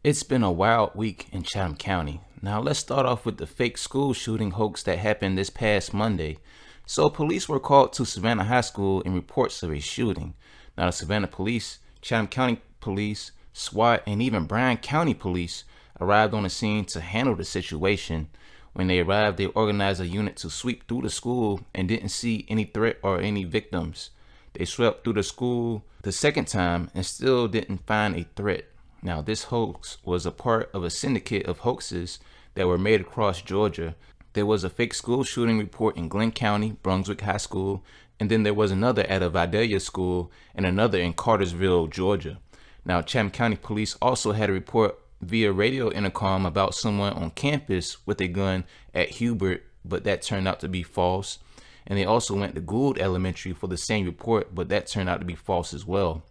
It's been a wild week in Chatham County. Now let's start off with the fake school shooting hoax that happened this past Monday. So police were called to Savannah High School in reports of a shooting. Now the Savannah police, Chatham County police, SWAT, and even Bryan County police arrived on the scene to handle the situation. When they arrived, they organized a unit to sweep through the school and didn't see any threat or any victims. They swept through the school the second time and still didn't find a threat. Now, this hoax was a part of a syndicate of hoaxes that were made across Georgia. There was a fake school shooting report in Glenn County, Brunswick High School, and then there was another at a Vidalia school and another in Cartersville, Georgia. Now, Chatham County police also had a report via radio intercom about someone on campus with a gun at Hubert, but that turned out to be false. And they also went to Gould Elementary for the same report, but that turned out to be false as well.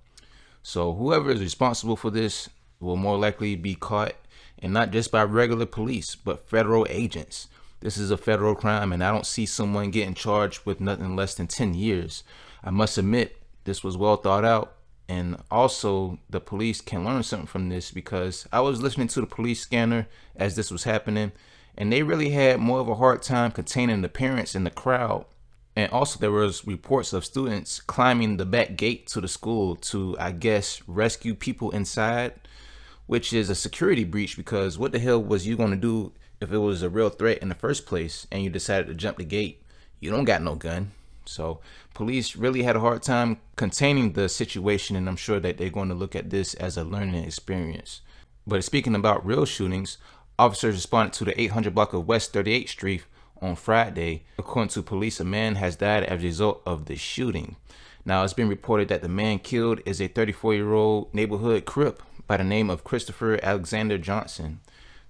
So whoever is responsible for this will more likely be caught, and not just by regular police, but federal agents. This is a federal crime, and I don't see someone getting charged with nothing less than 10 years. I must admit, this was well thought out, and also the police can learn something from this, because I was listening to the police scanner as this was happening, and they really had more of a hard time containing the parents in the crowd. And also there was reports of students climbing the back gate to the school to, I guess, rescue people inside, which is a security breach, because what the hell was you going to do if it was a real threat in the first place and you decided to jump the gate? You don't got no gun. So police really had a hard time containing the situation, and I'm sure that they're going to look at this as a learning experience. But speaking about real shootings, officers responded to the 800 block of West 38th Street on Friday. According to police, a man has died as a result of the shooting. Now, it's been reported that the man killed is a 34-year-old neighborhood Crip by the name of Christopher Alexander Johnson.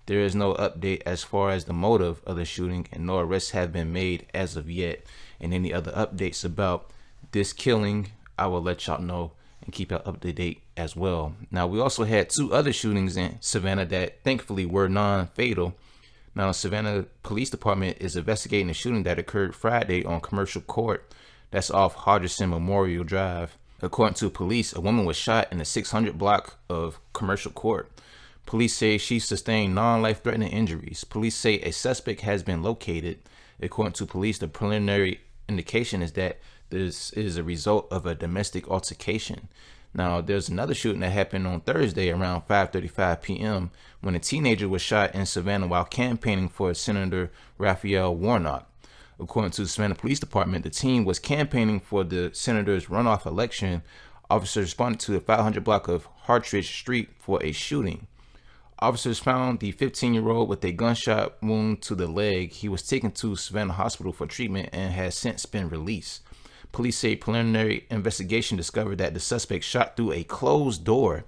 There is no update as far as the motive of the shooting, and no arrests have been made as of yet. And any other updates about this killing, I will let y'all know and keep y'all up to date as well. Now, we also had two other shootings in Savannah that thankfully were non-fatal. Now, the Savannah Police Department is investigating a shooting that occurred Friday on Commercial Court. That's off Hodgson Memorial Drive. According to police, a woman was shot in the 600 block of Commercial Court. Police say she sustained non-life-threatening injuries. Police say a suspect has been located. According to police, the preliminary indication is that this is a result of a domestic altercation. Now, there's another shooting that happened on Thursday around 5:35 p.m. when a teenager was shot in Savannah while campaigning for Senator Raphael Warnock. According to the Savannah Police Department, the team was campaigning for the senator's runoff election. Officers responded to the 500 block of Hartridge Street for a shooting. Officers found the 15-year-old with a gunshot wound to the leg. He was taken to Savannah Hospital for treatment and has since been released. Police say preliminary investigation discovered that the suspect shot through a closed door,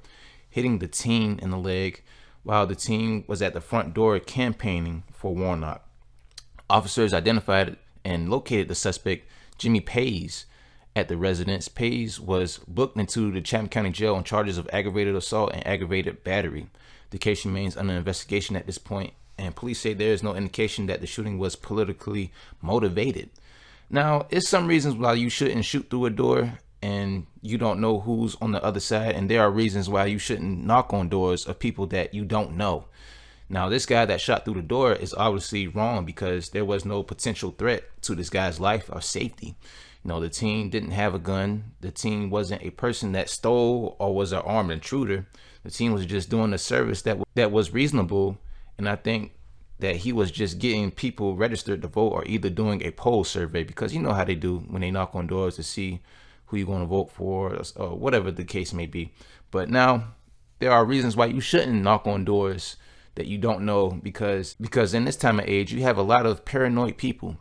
hitting the teen in the leg while the teen was at the front door campaigning for Warnock. Officers identified and located the suspect, Jimmy Pays, at the residence. Pays was booked into the Chatham County Jail on charges of aggravated assault and aggravated battery. The case remains under investigation at this point, and police say there is no indication that the shooting was politically motivated. Now, it's some reasons why you shouldn't shoot through a door and you don't know who's on the other side, and there are reasons why you shouldn't knock on doors of people that you don't know. Now, this guy that shot through the door is obviously wrong, because there was no potential threat to this guy's life or safety. You know, the teen didn't have a gun. The teen wasn't a person that stole or was an armed intruder. The teen was just doing a service that was reasonable, and I think that he was just getting people registered to vote, or either doing a poll survey, because you know how they do when they knock on doors to see who you're going to vote for, or whatever the case may be. But now there are reasons why you shouldn't knock on doors that you don't know, because in this time of age, you have a lot of paranoid people,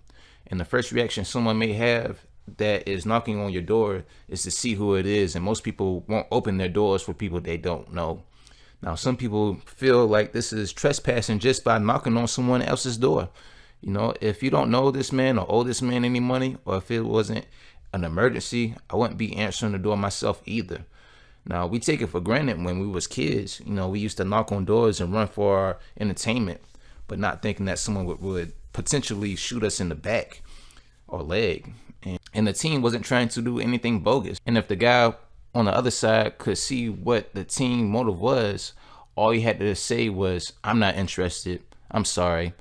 and the first reaction someone may have that is knocking on your door is to see who it is, and most people won't open their doors for people they don't know. Now, some people feel like this is trespassing just by knocking on someone else's door. You know, if you don't know this man or owe this man any money, or if it wasn't an emergency, I wouldn't be answering the door myself either. Now, we take it for granted when we was kids. You know, we used to knock on doors and run for our entertainment, but not thinking that someone would potentially shoot us in the back or leg. And the team wasn't trying to do anything bogus. And if the guy on the other side could see what the team motive was, All he had to say was, "I'm not interested. I'm sorry."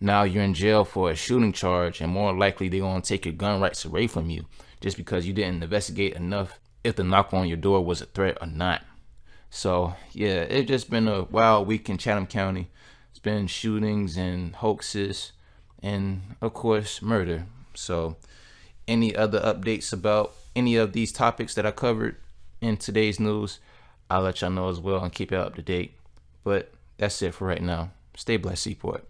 Now you're in jail for a shooting charge, and more likely they're going to take your gun rights away from you just because you didn't investigate enough if the knock on your door was a threat or not. So, yeah, it's just been a wild week in Chatham County. It's been shootings and hoaxes and, of course, murder. So, any other updates about any of these topics that I covered in today's news, I'll let y'all know as well and keep y'all up to date. But that's it for right now. Stay blessed, Seaport.